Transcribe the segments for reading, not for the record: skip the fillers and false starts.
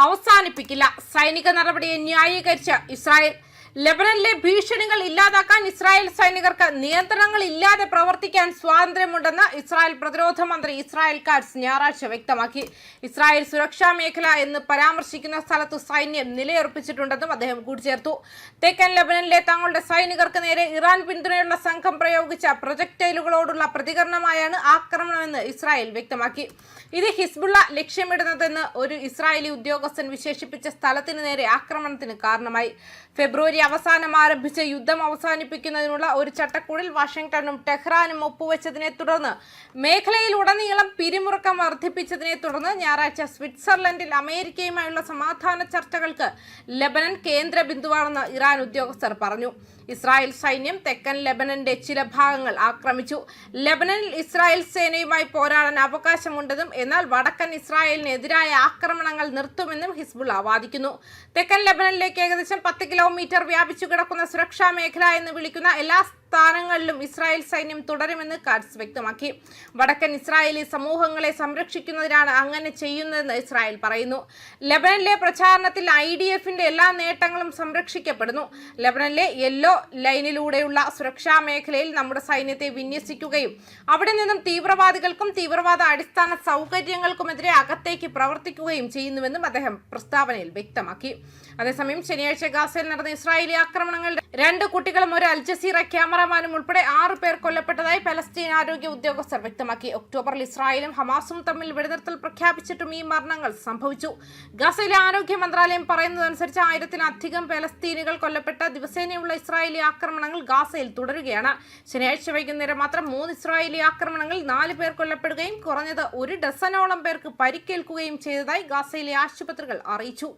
അവസാനിപ്പിക്കില്ല. സൈനിക നടപടിയെ ന്യായീകരിച്ച് ഇസ്രായേൽ. ലെബനനിലെ ഭീഷണികൾ ഇല്ലാതാക്കാൻ ഇസ്രായേൽ സൈനികർക്ക് നിയന്ത്രണങ്ങൾ ഇല്ലാതെ പ്രവർത്തിക്കാൻ സ്വാതന്ത്ര്യമുണ്ടെന്ന് ഇസ്രായേൽ പ്രതിരോധ മന്ത്രി ഇസ്രായേൽ കാറ്റ്സ് ഞായറാഴ്ച വ്യക്തമാക്കി. ഇസ്രായേൽ സുരക്ഷാ മേഖല എന്ന് പരാമർശിക്കുന്ന സ്ഥലത്ത് സൈന്യം നിലയുറപ്പിച്ചിട്ടുണ്ടെന്നും അദ്ദേഹം കൂട്ടിച്ചേർത്തു. തെക്കൻ ലെബനനിലെ തങ്ങളുടെ സൈനികർക്ക് നേരെ ഇറാൻ പിന്തുണയുള്ള സംഘം പ്രയോഗിച്ച പ്രൊജക്ടൈലുകളോടുള്ള പ്രതികരണമായാണ് ആക്രമണമെന്ന് ഇസ്രായേൽ വ്യക്തമാക്കി. ഇത് ഹിസ്ബുള്ള ലക്ഷ്യമിടുന്നതെന്ന് ഒരു ഇസ്രായേലി ഉദ്യോഗസ്ഥൻ വിശേഷിപ്പിച്ച സ്ഥലത്തിന് നേരെ ആക്രമണത്തിന് കാരണമായി. ഫെബ്രുവരി അവസാനം ആരംഭിച്ച യുദ്ധം അവസാനിപ്പിക്കുന്നതിനുള്ള ഒരു ചട്ടക്കൂടിൽ വാഷിംഗ്ടണും ടെഹ്റാനും ഒപ്പുവെച്ചതിനെ തുടർന്ന് മേഖലയിലുടനീളം പിരിമുറുക്കം വർദ്ധിപ്പിച്ചതിനെ തുടർന്ന് ഞായറാഴ്ച സ്വിറ്റ്സർലൻഡിൽ അമേരിക്കയുമായുള്ള സമാധാന ചർച്ചകൾക്ക് ലെബനൻ കേന്ദ്ര ബിന്ദുവാണെന്ന് ഇറാൻ ഉദ്യോഗസ്ഥർ പറഞ്ഞു. ഇസ്രായേൽ സൈന്യം തെക്കൻ ലെബനന്റെ ചില ഭാഗങ്ങൾ ആക്രമിച്ചു. ലെബനനിൽ ഇസ്രായേൽ സേനയുമായി പോരാടാൻ അവകാശമുണ്ടെന്നും എന്നാൽ വടക്കൻ ഇസ്രായേലിനെതിരായ ആക്രമണങ്ങൾ നിർത്തുമെന്നും ഹിസ്ബുള്ള വാദിക്കുന്നു. തെക്കൻ ലെബനനിലേക്ക് ഏകദേശം 10 കിലോമീറ്റർ വ്യാപിച്ചു കിടക്കുന്ന സുരക്ഷാ മേഖല എന്ന് വിളിക്കുന്ന എല്ലാ സ്ഥാനങ്ങളിലും ഇസ്രായേൽ സൈന്യം തുടരുമെന്ന് കാറ്റ്സ് വ്യക്തമാക്കി. വടക്കൻ ഇസ്രായേലി സമൂഹങ്ങളെ സംരക്ഷിക്കുന്നതിനാണ് അങ്ങനെ ചെയ്യുന്നതെന്ന് ഇസ്രായേൽ പറയുന്നു. ലെബനനിലെ പ്രചാരണത്തിൽ IDFന്റെ എല്ലാ നേട്ടങ്ങളും സംരക്ഷിക്കപ്പെടുന്നു. ലെബനനിലെ യെല്ലോ ലൈനിലൂടെയുള്ള സുരക്ഷാ മേഖലയിൽ നമ്മുടെ സൈന്യത്തെ വിന്യസിക്കുകയും അവിടെ നിന്നും തീവ്രവാദികൾക്കും തീവ്രവാദ അടിസ്ഥാന സൗകര്യങ്ങൾക്കുമെതിരെ അകത്തേക്ക് പ്രവർത്തിക്കുകയും ചെയ്യുന്നുവെന്നും അദ്ദേഹം പ്രസ്താവനയിൽ വ്യക്തമാക്കി. അതേസമയം ശനിയാഴ്ച ഗാസയിൽ നടന്ന ഇസ്രായേലി ആക്രമണങ്ങളിൽ 2 കുട്ടികളും ഒരു അൽ ജസീറ ക്യാമറമാനും ഉൾപ്പെടെ 6 പേർ കൊല്ലപ്പെട്ടതായി പലസ്തീൻ ആരോഗ്യ ഉദ്യോഗസ്ഥർ വ്യക്തമാക്കി. ഒക്ടോബറിൽ ഇസ്രായേലും ഹമാസും തമ്മിൽ വെടിനിർത്തൽ പ്രഖ്യാപിച്ചിട്ടും ഈ മരണങ്ങൾ സംഭവിച്ചു. ഗാസയിലെ ആരോഗ്യ മന്ത്രാലയം പറയുന്നതനുസരിച്ച് 1000-ലധികം പലസ്തീനികൾ കൊല്ലപ്പെട്ട ദിവസേനയുള്ള ഇസ്രായേലി ആക്രമണങ്ങൾ ഗാസയിൽ തുടരുകയാണ്. ശനിയാഴ്ച വൈകുന്നേരം മാത്രം 3 ഇസ്രായേലി ആക്രമണങ്ങളിൽ 4 പേർ കൊല്ലപ്പെടുകയും കുറഞ്ഞത് 1 ഡസനോളം പേർക്ക് പരിക്കേൽക്കുകയും ചെയ്തതായി ഗാസയിലെ ആശുപത്രികൾ അറിയിച്ചു.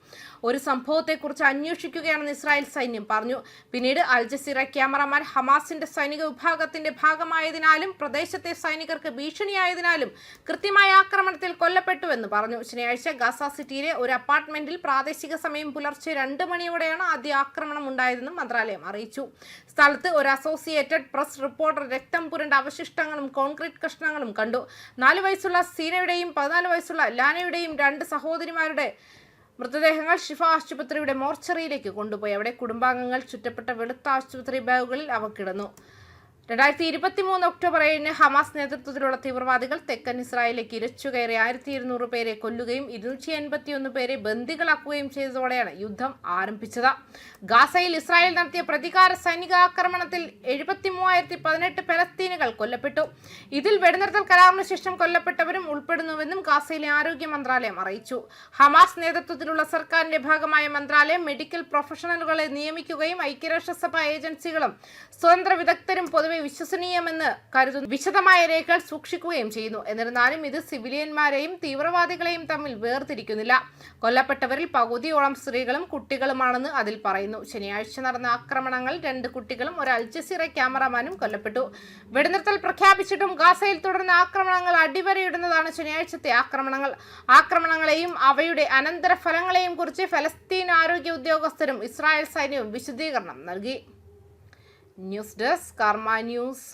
ഒരു സംഭവത്തെക്കുറിച്ച് അന്വേഷിക്കുകയാണെന്ന് ഇസ്രായേൽ സൈന്യം പറഞ്ഞു. പിന്നീട് അൽ ജസീറ ക്യാമറമാൻ ഹമാസിന്റെ സൈനിക വിഭാഗത്തിന്റെ ഭാഗമായതിനാലും പ്രദേശത്തെ സൈനികർക്ക് ഭീഷണിയായതിനാലും കൃത്യമായ ആക്രമണത്തിൽ കൊല്ലപ്പെട്ടുവെന്ന് പറഞ്ഞു. ശനിയാഴ്ച ഗാസ സിറ്റിയിലെ ഒരു അപ്പാർട്ട്മെന്റിൽ പ്രാദേശിക സമയം പുലർച്ചെ 2 മണിയോടെയാണ് ആദ്യ ആക്രമണം ഉണ്ടായതെന്നും മന്ത്രാലയം അറിയിച്ചു. സ്ഥലത്ത് ഒരു അസോസിയേറ്റഡ് പ്രസ് റിപ്പോർട്ടർ രക്തം പുരണ്ട അവശിഷ്ടങ്ങളും കോൺക്രീറ്റ് കഷ്ണങ്ങളും കണ്ടു. 4 വയസ്സുള്ള സീനയുടെയും 14 വയസ്സുള്ള ലാനയുടെയും 2 സഹോദരിമാരുടെ മൃതദേഹങ്ങൾ ഷിഫ ആശുപത്രിയുടെ മോർച്ചറിയിലേക്ക് കൊണ്ടുപോയി. അവിടെ കുടുംബാംഗങ്ങൾ ചുറ്റപ്പെട്ട വെളുത്ത ആശുപത്രി ബാഗുകളിൽ അവ കിടന്നു. 2023 ഒക്ടോബർ 7-ന് ഹമാസ് നേതൃത്വത്തിലുള്ള തീവ്രവാദികൾ തെക്കൻ ഇസ്രായേലിലേക്ക് ഇരച്ചുകയറി 1200 പേരെ കൊല്ലുകയും 281 പേരെ ബന്ദികളാക്കുകയും ചെയ്തതോടെയാണ് യുദ്ധം ആരംഭിച്ചത്. ഗാസയിൽ ഇസ്രായേൽ നടത്തിയ പ്രതികാര സൈനിക ആക്രമണത്തിൽ 73,018 പലസ്തീനുകൾ കൊല്ലപ്പെട്ടു. ഇതിൽ വെടിനിർത്തൽ കരാറിന് ശേഷം കൊല്ലപ്പെട്ടവരും ഉൾപ്പെടുന്നുവെന്നും ഗാസയിലെ ആരോഗ്യ മന്ത്രാലയം അറിയിച്ചു. ഹമാസ് നേതൃത്വത്തിലുള്ള സർക്കാരിന്റെ ഭാഗമായ മന്ത്രാലയം മെഡിക്കൽ പ്രൊഫഷണലുകളെ നിയമിക്കുകയും ഐക്യരാഷ്ട്രസഭ ഏജൻസികളും സ്വതന്ത്ര വിദഗ്ധരും പൊതുവെ വിശ്വസനീയമെന്ന് കരുതുന്നു. വിശദമായ രേഖകൾ സൂക്ഷിക്കുകയും ചെയ്യുന്നു. എന്നിരുന്നാലും ഇത് സിവിലിയന്മാരെയും തീവ്രവാദികളെയും തമ്മിൽ വേർതിരിക്കുന്നില്ല. കൊല്ലപ്പെട്ടവരിൽ പകുതിയോളം സ്ത്രീകളും കുട്ടികളുമാണെന്ന് അതിൽ പറയുന്നു. ശനിയാഴ്ച നടന്ന ആക്രമണങ്ങൾ 2 കുട്ടികളും ഒരു അൽ ജസീറ ക്യാമറമാനും കൊല്ലപ്പെട്ടു. വെടിനിർത്തൽ പ്രഖ്യാപിച്ചിട്ടും ഗാസയിൽ തുടർന്ന ആക്രമണങ്ങൾ അടിവരയിടുന്നതാണ് ശനിയാഴ്ചത്തെ ആക്രമണങ്ങളെയും അവയുടെ അനന്തരഫലങ്ങളെയും കുറിച്ച് ഫലസ്തീൻ ആരോഗ്യ ഉദ്യോഗസ്ഥരും ഇസ്രായേൽ സൈന്യവും വിശദീകരണം നൽകി. ന്യൂസ് ഡെസ്ക് കർമ്മ ന്യൂസ്.